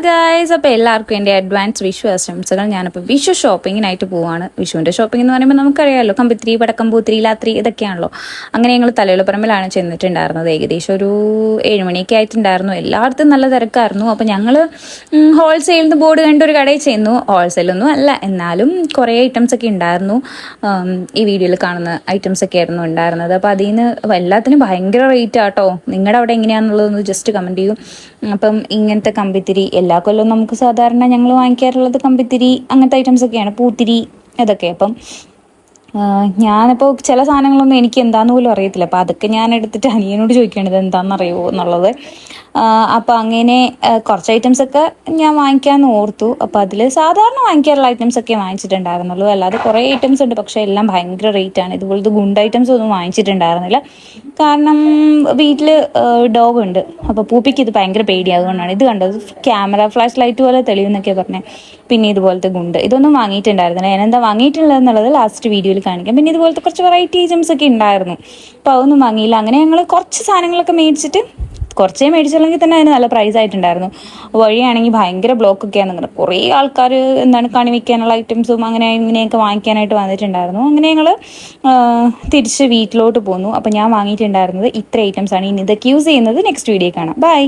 Guys, അപ്പോൾ എല്ലാവർക്കും എൻ്റെ അഡ്വാൻസ് വിഷു ആശംസകൾ. ഞാനിപ്പോൾ വിഷു ഷോപ്പിങ്ങിനായിട്ട് പോവാണ്. വിഷുവിൻ്റെ ഷോപ്പിംഗ് എന്ന് പറയുമ്പോൾ നമുക്കറിയാമല്ലോ, കമ്പിത്തിരി, പടക്കംപൂത്തിരി, ലാത്രി ഇതൊക്കെയാണല്ലോ. അങ്ങനെ ഞങ്ങൾ തലയോലപ്പറമ്പിലാണ് ചെന്നിട്ടുണ്ടായിരുന്നത്. ഏകദേശം ഒരു 7 മണിയൊക്കെ ആയിട്ടുണ്ടായിരുന്നു. എല്ലായിടത്തും നല്ല തിരക്കായിരുന്നു. അപ്പോൾ ഞങ്ങൾ ഹോൾസെയിൽ നിന്ന് ബോർഡ് കണ്ട ഒരു കടയിൽ ചെന്നു. ഹോൾസെയിലൊന്നും അല്ല, എന്നാലും കുറേ ഐറ്റംസ് ഒക്കെ ഉണ്ടായിരുന്നു. ഈ വീഡിയോയിൽ കാണുന്ന ഐറ്റംസ് ഒക്കെ ആയിരുന്നു ഉണ്ടായിരുന്നത്. അപ്പോൾ അതിൽ നിന്ന് എല്ലാത്തിനും ഭയങ്കര റേറ്റ് ആട്ടോ. നിങ്ങളുടെ അവിടെ എങ്ങനെയാണെന്നുള്ളതൊന്ന് ജസ്റ്റ് കമൻറ്റ് ചെയ്യും. അപ്പം ഇങ്ങനത്തെ കമ്പിത്തിരി എല്ലാ കൊല്ലവും നമുക്ക് സാധാരണ ഞങ്ങൾ വാങ്ങിക്കാറുള്ളത് കമ്പിത്തിരി അങ്ങനത്തെ ഐറ്റംസ് ഒക്കെയാണ്, പൂത്തിരി അതൊക്കെ. അപ്പം ഞാനിപ്പോൾ ചില സാധനങ്ങളൊന്നും എനിക്ക് എന്താണെന്ന് പോലും അറിയത്തില്ല. അപ്പോൾ അതൊക്കെ ഞാൻ എടുത്തിട്ട് അനിയനോട് ചോദിക്കുകയാണ് ഇത് എന്താണെന്നറിയുമോ എന്നുള്ളത്. അപ്പോൾ അങ്ങനെ കുറച്ച് ഐറ്റംസൊക്കെ ഞാൻ വാങ്ങിക്കാമെന്ന് ഓർത്തു. അപ്പോൾ അതിൽ സാധാരണ വാങ്ങിക്കാറുള്ള ഐറ്റംസൊക്കെ വാങ്ങിച്ചിട്ടുണ്ടായിരുന്നുള്ളൂ. അല്ലാതെ കുറേ ഐറ്റംസ് ഉണ്ട്, പക്ഷേ എല്ലാം ഭയങ്കര റേറ്റാണ്. ഇതുപോലത്തെ ഗുണ്ട ഐറ്റംസ് ഒന്നും വാങ്ങിച്ചിട്ടുണ്ടായിരുന്നില്ല. കാരണം വീട്ടിൽ ഡോഗ് ഉണ്ട്. അപ്പോൾ പൂപ്പിക്ക് ഇത് ഭയങ്കര പേടിയായതുകൊണ്ടാണ്. ഇത് കണ്ടത് ക്യാമറ ഫ്ലാഷ് ലൈറ്റ് പോലെ തെളിയുന്നൊക്കെ പറഞ്ഞത്. പിന്നെ ഇതുപോലത്തെ ഗുണ്ട് ഇതൊന്നും വാങ്ങിയിട്ടുണ്ടായിരുന്നില്ല. ഞാൻ എന്താ വാങ്ങിയിട്ടുള്ളതെന്നുള്ളത് ലാസ്റ്റ് വീഡിയോയിൽ കാണിക്കാം. പിന്നെ ഇതുപോലത്തെ കുറച്ച് വെറൈറ്റി ഐറ്റംസ് ഒക്കെ ഉണ്ടായിരുന്നു. അപ്പോൾ അതൊന്നും വാങ്ങിയില്ല. അങ്ങനെ ഞങ്ങൾ കുറച്ച് സാധനങ്ങളൊക്കെ മേടിച്ചിട്ട്, കുറച്ചേ മേടിച്ചുള്ളെങ്കിൽ തന്നെ അതിന് നല്ല പ്രൈസ് ആയിട്ടുണ്ടായിരുന്നു. വഴിയാണെങ്കിൽ ഭയങ്കര ബ്ലോക്കൊക്കെയാണ്. നിങ്ങളുടെ കുറേ ആൾക്കാർ കണി വയ്ക്കാനുള്ള ഐറ്റംസും അങ്ങനെ ഇങ്ങനെയൊക്കെ വാങ്ങിക്കാനായിട്ട് വന്നിട്ടുണ്ടായിരുന്നു. അങ്ങനെ ഞങ്ങൾ തിരിച്ച് വീട്ടിലോട്ട് പോന്നു. അപ്പോൾ ഞാൻ വാങ്ങിയിട്ടുണ്ടായിരുന്നത് ഇത്ര ഐറ്റംസാണ്. ഇനി ഇതൊക്കെ യൂസ് ചെയ്യുന്നത് നെക്സ്റ്റ് വീഡിയോ കാണാം. ബൈ.